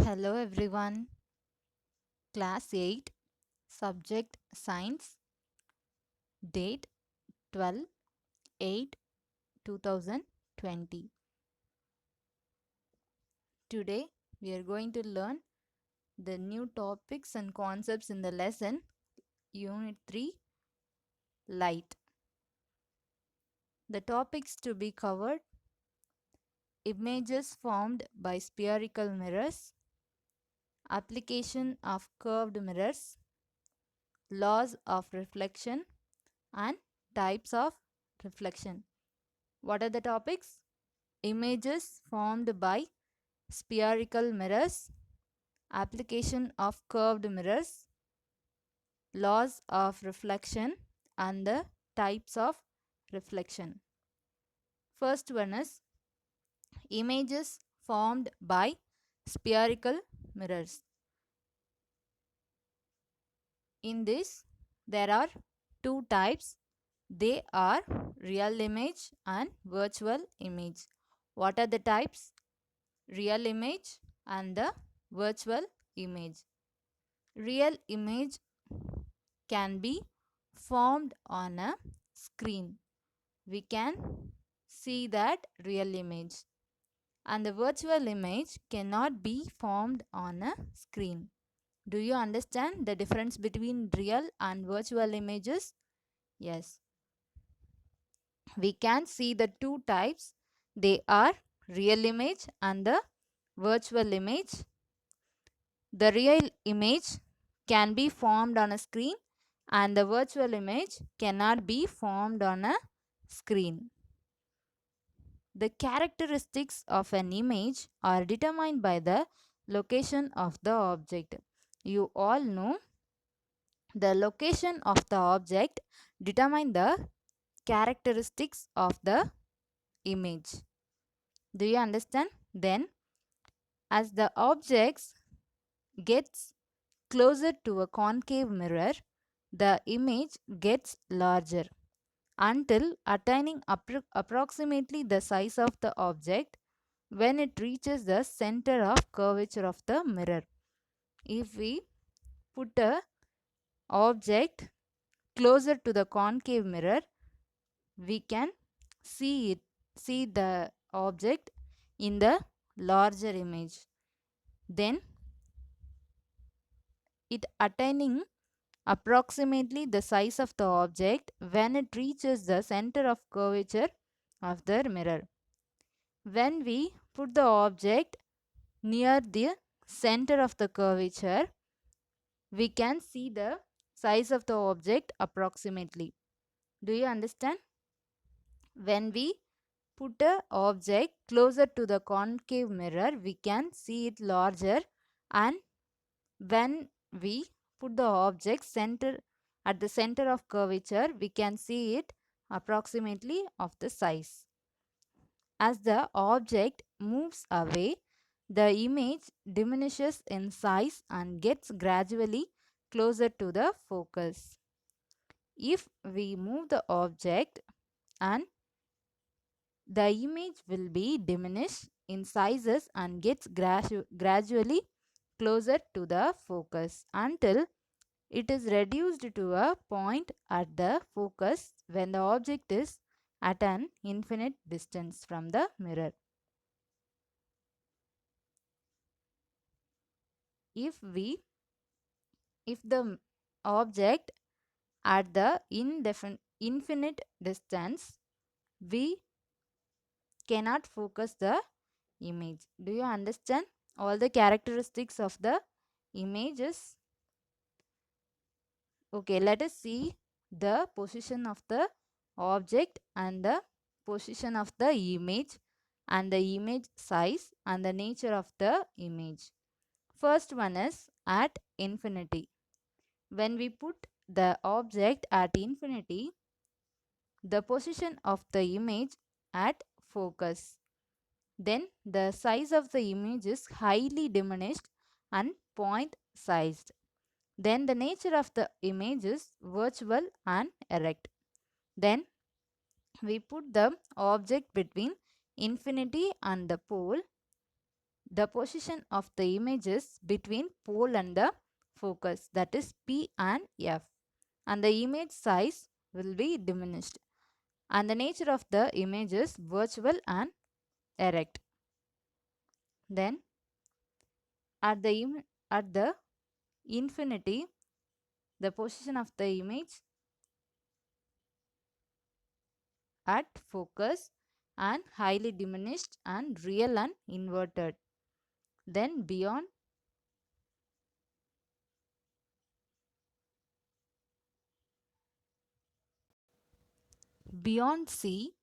Hello everyone. Class 8, Subject Science, date 12/8/2020. Today we are going to learn the new topics and concepts in the lesson Unit 3, Light. The topics to be covered: images formed by spherical mirrors, application of curved mirrors, laws of reflection, and types of reflection. What are the topics? Images formed by spherical mirrors, application of curved mirrors, laws of reflection, and the types of reflection. First one is images formed by spherical mirrors. In this, there are two types. They are real image and virtual image. What are the types? Real image and the virtual image. Real image can be formed on a screen. We can see that real image. And the virtual image cannot be formed on a screen. Do you understand the difference between real and virtual images? Yes. We can see the two types. They are real image and the virtual image. The real image can be formed on a screen and the virtual image cannot be formed on a screen. The characteristics of an image are determined by the location of the object. You all know the location of the object determine the characteristics of the image. Do you understand? Then, as the objects gets closer to a concave mirror, the image gets larger until attaining approximately the size of the object when it reaches the center of curvature of the mirror. If we put a object closer to the concave mirror, we can see the object in the larger image. Then it attaining approximately the size of the object when it reaches the center of curvature of the mirror. When we put the object near the center of the curvature, we can see the size of the object approximately. Do you understand? When we put a object closer to the concave mirror, we can see it larger, and when we put the object at the center of curvature, we can see it approximately of the size. As the object moves away, the image diminishes in size and gets gradually closer to the focus. If we move the object, and the image will be diminished in sizes and gets gradually closer to the focus until it is reduced to a point at the focus when the object is at an infinite distance from the mirror. If the object at the infinite distance, we cannot focus the image. Do you understand all the characteristics of the images? Okay, let us see the position of the object and the position of the image and the image size and the nature of the image. First one is at infinity. When we put the object at infinity, the position of the image at focus, then the size of the image is highly diminished and point sized. Then the nature of the image is virtual and erect. Then we put the object between infinity and the pole. the position of the images between pole and the focus, that is P and F, and the image size will be diminished, and the nature of the image is virtual and erect. Then at the infinity, the position of the image at focus and highly diminished and real and inverted. Then beyond C,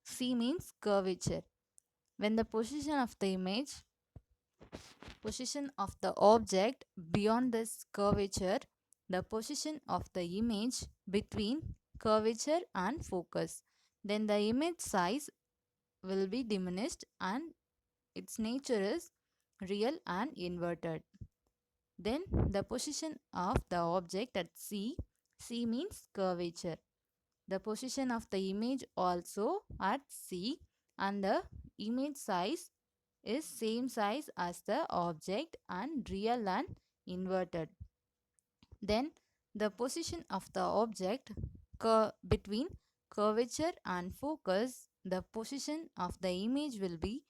C means curvature. When the position of the object beyond this curvature, the position of the image between curvature and focus, then the image size will be diminished and its nature is real and inverted. Then the position of the object at C, C means curvature. The position of the image also at C, and the image size is same size as the object and real and inverted. Then the position of the object between curvature and focus, the position of the image will be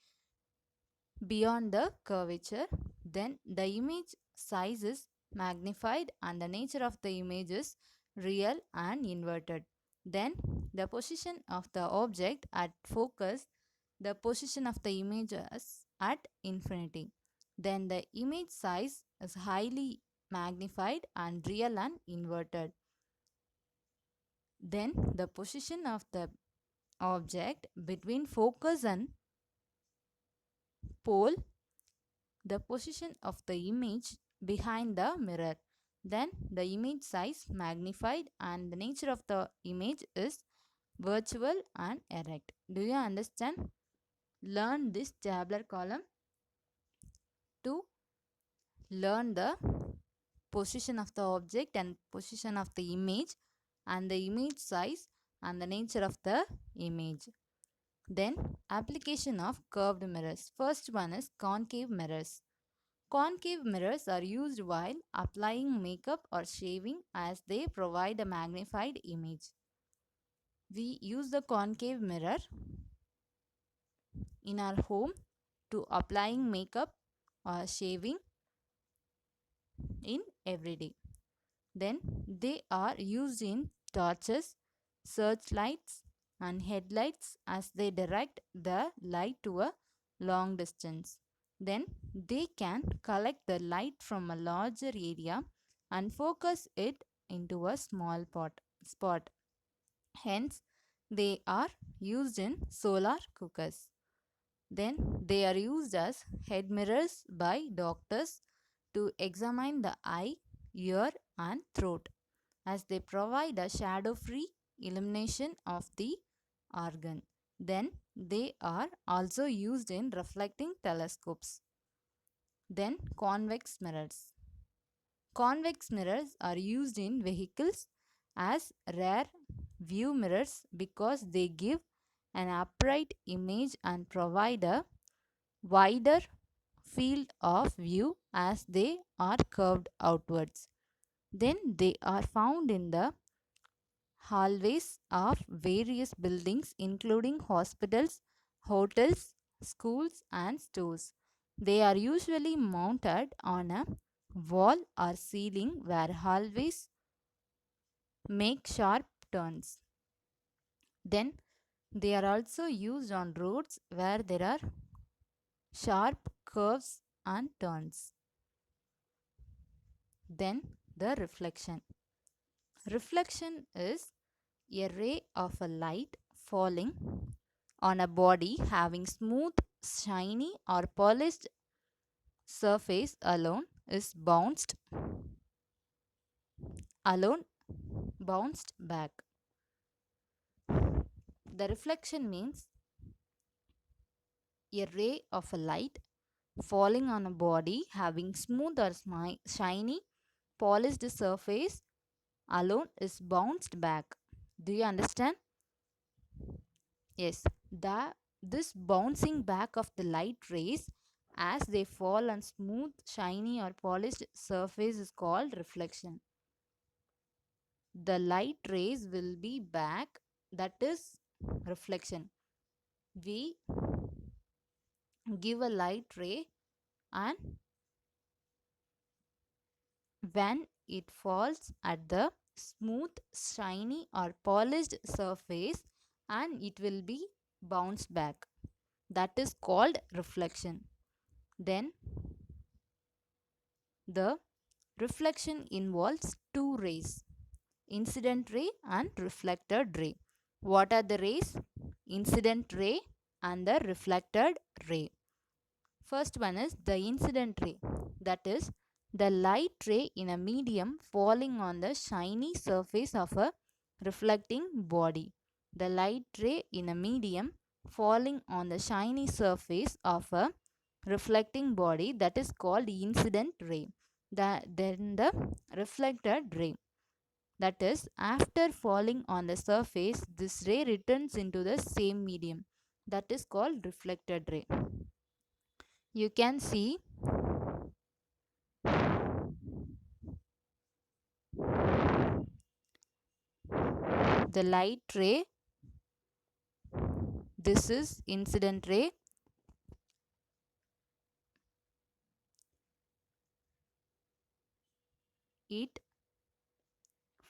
beyond the curvature. Then the image size is magnified and the nature of the image is real and inverted. Then the position of the object at focus, the position of the image is at infinity. Then the image size is highly magnified and real and inverted. Then the position of the object between focus and pole, the position of the image behind the mirror. Then the image size magnified and the nature of the image is virtual and erect. Do you understand? Learn this tabular column to learn the position of the object and position of the image and the image size and the nature of the image. Then application of curved mirrors. First one is concave mirrors. Concave mirrors are used while applying makeup or shaving as they provide a magnified image. We use the concave mirror in our home to applying makeup or shaving in everyday. Then they are used in torches, searchlights, and headlights as they direct the light to a long distance. Then they can collect the light from a larger area and focus it into a small spot. Hence, they are used in solar cookers. Then they are used as head mirrors by doctors to examine the eye, ear, and throat as they provide a shadow free illumination of the organ. Then they are also used in reflecting telescopes. Then convex mirrors. Convex mirrors are used in vehicles as rear view mirrors because they give an upright image and provide a wider field of view as they are curved outwards. Then they are found in the hallways of various buildings, including hospitals, hotels, schools, and stores. They are usually mounted on a wall or ceiling where hallways make sharp turns. Then they are also used on roads where there are sharp curves and turns. Then the reflection. Reflection is a ray of a light falling on a body having smooth, shiny, or polished surface alone bounced back. The reflection means a ray of a light falling on a body having smooth or shiny, polished surface alone is bounced back. Do you understand? Yes. This bouncing back of the light rays as they fall on smooth, shiny or polished surface is called reflection. The light rays will be back, that is reflection. We give a light ray, and when it falls at the smooth, shiny or polished surface, and it will be bounced back, that is called reflection. Then the reflection involves two rays, incident ray and reflected ray. What are the rays? Incident ray and the reflected ray. First one is the incident ray, that is the light ray in a medium falling on the shiny surface of a reflecting body. The light ray in a medium falling on the shiny surface of a reflecting body, that is called incident ray. Then the reflected ray, that is after falling on the surface this ray returns into the same medium, that is called reflected ray. You can see the light ray, this is incident ray. It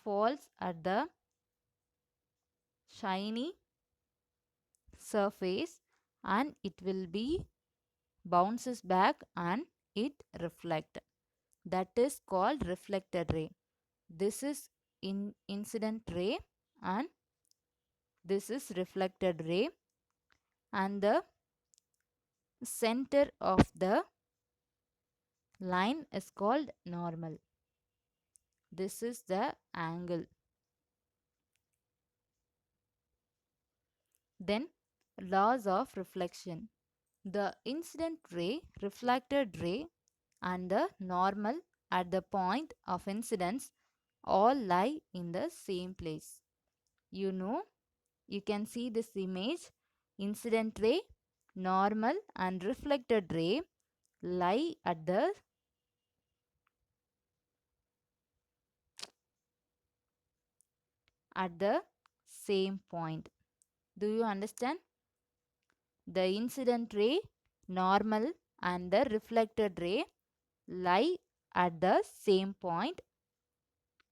falls at the shiny surface and it will be bounces back and it reflect, that is called reflected ray. This is in incident ray and this is reflected ray, and the center of the line is called normal. This is the angle. Then laws of reflection. The incident ray, reflected ray and the normal at the point of incidence all lie in the same place. You know, you can see this image. Incident ray, normal and reflected ray lie at the same point. Do you understand? The incident ray, normal and the reflected ray lie at the same point,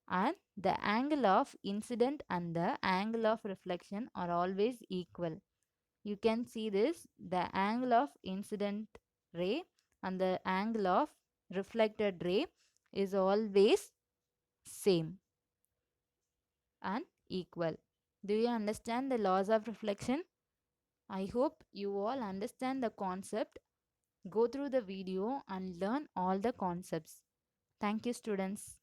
and the angle of incident and the angle of reflection are always equal. You can see this, the angle of incident ray and the angle of reflected ray is always same and equal. Do you understand the laws of reflection? I hope you all understand the concept. Go through the video and learn all the concepts. Thank you, students.